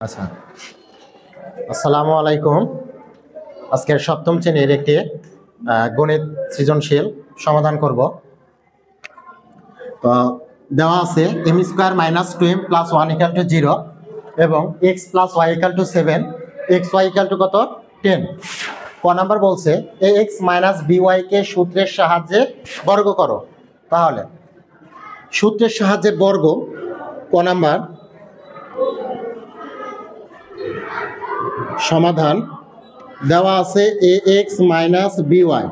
আচ্ছা, আসসালামু আলাইকুম। আজকের সপ্তম শ্রেণীর একটি গণিত সৃজনশীল সমাধান করব। তো দেওয়া আছে M square minus 2m plus 1 equal to 0 এবং X plus Y equal to 7, X Y equal to কত 10। ক নাম্বার বলছে এ এক্স মাইনাস বিওয়াই কে সূত্রের সাহায্যে বর্গ করো। তাহলে সূত্রের সাহায্যে বর্গ, ক নাম্বার সমাধান দেওয়া আছে এ এক্স মাইনাস বিওয়াই।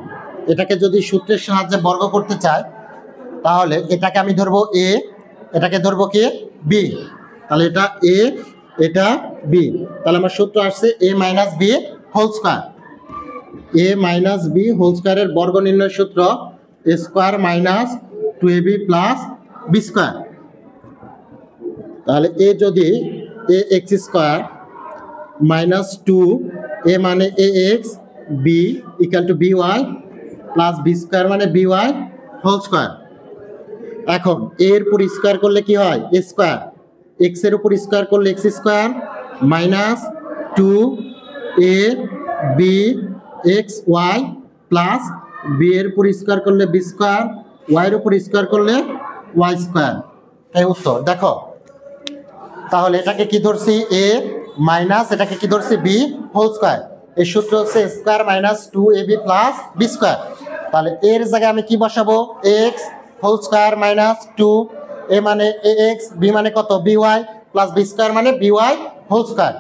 এটাকে যদি সূত্রের সাহায্যে বর্গ করতে চাই তাহলে এটাকে আমি ধরবো এ, এটাকে ধরবো কি বি। তাহলে এটা এ, এটা বি। তাহলে আমার সূত্র আসছে A minus B whole square. A minus B whole স্কোয়ারের বর্গ নির্ণয় সূত্র A square minus 2ab plus B square. তাহলে এ যদি A X square minus 2 A মানে A X, B equal to B Y plus B square মানে B Y whole square. এখন এর উপর স্কোয়ার করলে কি হয় এ স্কোয়ার, এক্স এর উপর স্কোয়ার করলে X square minus 2 A B X Y plus B এর উপর স্কোয়ার করলে বি স্কোয়ার, ওয়াই এর উপর স্কোয়ার করলে ওয়াই স্কোয়ার। এই উত্তর দেখো। তাহলে এটাকে কি ধরছি এ মাইনাস এটাকে কি ধরছি বি হোল স্কোয়ার। এই সূত্র হচ্ছে square minus 2ab plus B square. তাহলে এর জায়গায় আমি কি বসাবো X whole square minus 2 A মানে এ এক্স, বি মানে কত B Y plus B square মানে বি ওয়াই হোল স্কোয়ার।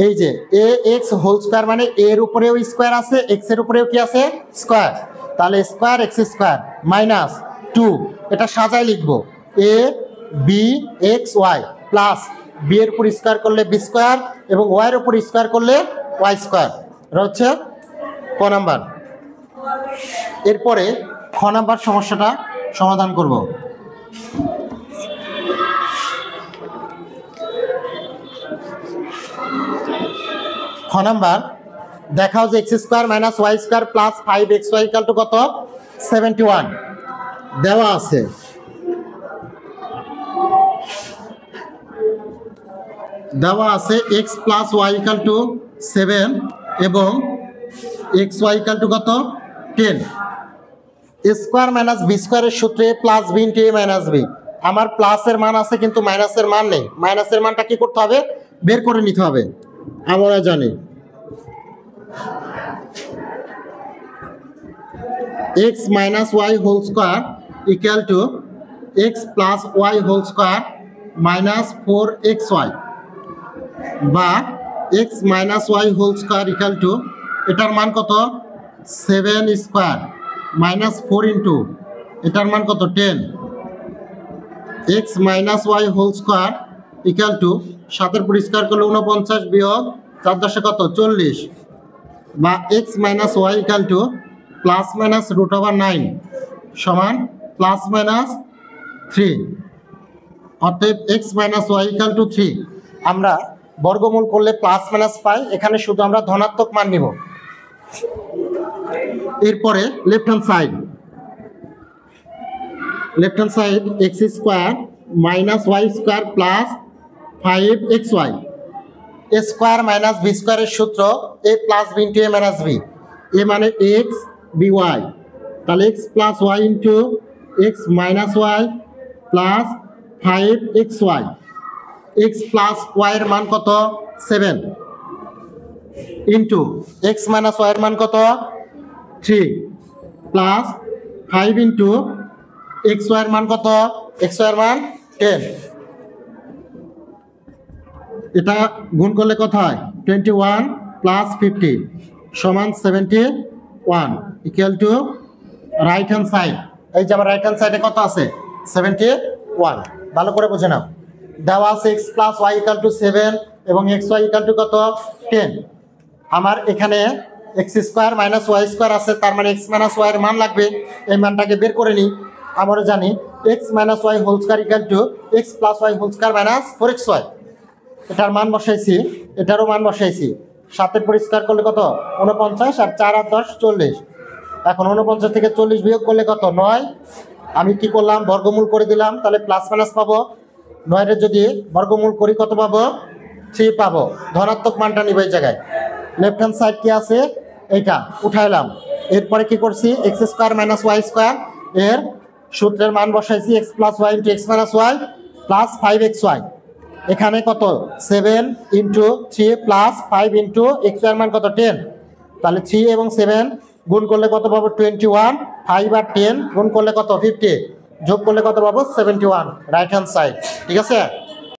এই যে এ এক্স হোল স্কোয়ার মানে এর উপরেও স্কোয়ার আছে, এক্স এর উপরেও কি আছে স্কোয়ার। তাহলে স্কোয়ার এক্স স্কোয়ার মাইনাস 2, এটা সাজায় লিখবো A B X Y plus B এর উপর স্কোয়ার করলে বি স্কোয়ার এবং ওয়াই এর উপর স্কোয়ার করলে ওয়াই স্কোয়ার। এটা হচ্ছে ক নাম্বার। এরপরে খ নাম্বার সমস্যাটা সমাধান করব। খ নাম্বার দেখাও যে X square minus Y square plus 5xy equal to কত 71 দেওয়া আছে। দেওয়া আছে X plus Y equal to 7 এবং এক্স ওয়াই ইকাল টু কত 10। স্কোয়ার মাইনাস বি স্কোয়ারের সূত্রে plus B into A minus B. আমার প্লাসের মান আছে কিন্তু মাইনাসের মান নেই। মাইনাসের মানটা কি করতে হবে বের করে নিতে হবে। আমরা জানি X minus Y whole square equal to X plus Y whole square minus 4xy বা X minus Y whole square equal to এটার মান কত 7 স্কোয়ার মাইনাস 4 ইন্টু এটার মান কত 10। X minus Y whole square equal to 7 পর square করলে 49 বিয়োগ 4 10 কত 40 বা X minus Y equal to plus minus √9 সমান প্লাস মাইনাস 3। অতএব X minus Y equal to 3। আমরা বর্গমূল করলে প্লাস মাইনাস পাই, এখানে শুধু আমরা ধনাত্মক মান নিব। এরপরে left hand side X square minus Y square plus 5xy A square minus B স্কোয়ারের সূত্র A plus B into A minus B. A মানে এক্স বি ওয়াই, তাহলে X plus Y into X minus Y plus 5xy। X plus Y এর মান কত 7 into X minus Y এর মান কত 3 প্লাস 5 ইন্টু এক্স ওয়াই এর মান কত এক্স ওয়াই এর মান 10। এটা গুণ করলে কত হয় 21 প্লাস 50 সমান 71 equal to right hand side. এই যে আমার রাইট হ্যান্ড সাইডে কত আছে 71। ভালো করে বুঝে নাও। দেওয়া আছে X plus Y equal to 7 এবং এক্স ওয়াই ইকাল টু কত 10। আমার এখানে X square minus Y square আছে, তার মানে এক্স মাইনাস ওয়াই এর মান লাগবে। এই মানটাকে বের করে নিই। আমরা জানি X minus Y whole square equal to X plus Y whole square minus 4xy। এটার মান বসাইছি, এটারও মান বসাইছি। 7 পর স্কোয়ার করলে কত 49 আর 4 আর 10 40। এখন 49 থেকে 40 বিয়োগ করলে কত 9। আমি কি করলাম বর্গমূল করে দিলাম, তাহলে প্লাস মাইনাস পাবো। 9 এর যদি বর্গমূল করি কত পাবো 3 পাবো, ধনাত্মক মানটা নিব এই জায়গায়। লেফট হ্যান্ড সাইড কি আছে, এইটা উঠাইলাম। এরপরে কি করছি, X square minus Y square, এর সূত্রের মান বসাইছি X plus Y into X minus Y plus 5xy। এখানে কত 7 ইন্টু 3 প্লাস 5 ইন্টু এক্স এর মান কত 10, তাহলে 3 এবং 7 গুণ করলে কত পাবো 21, 5 আর 10 গুণ করলে কত 50, যোগ করলে কত পাবো 71, রাইট হ্যান্ড সাইড। ঠিক আছে।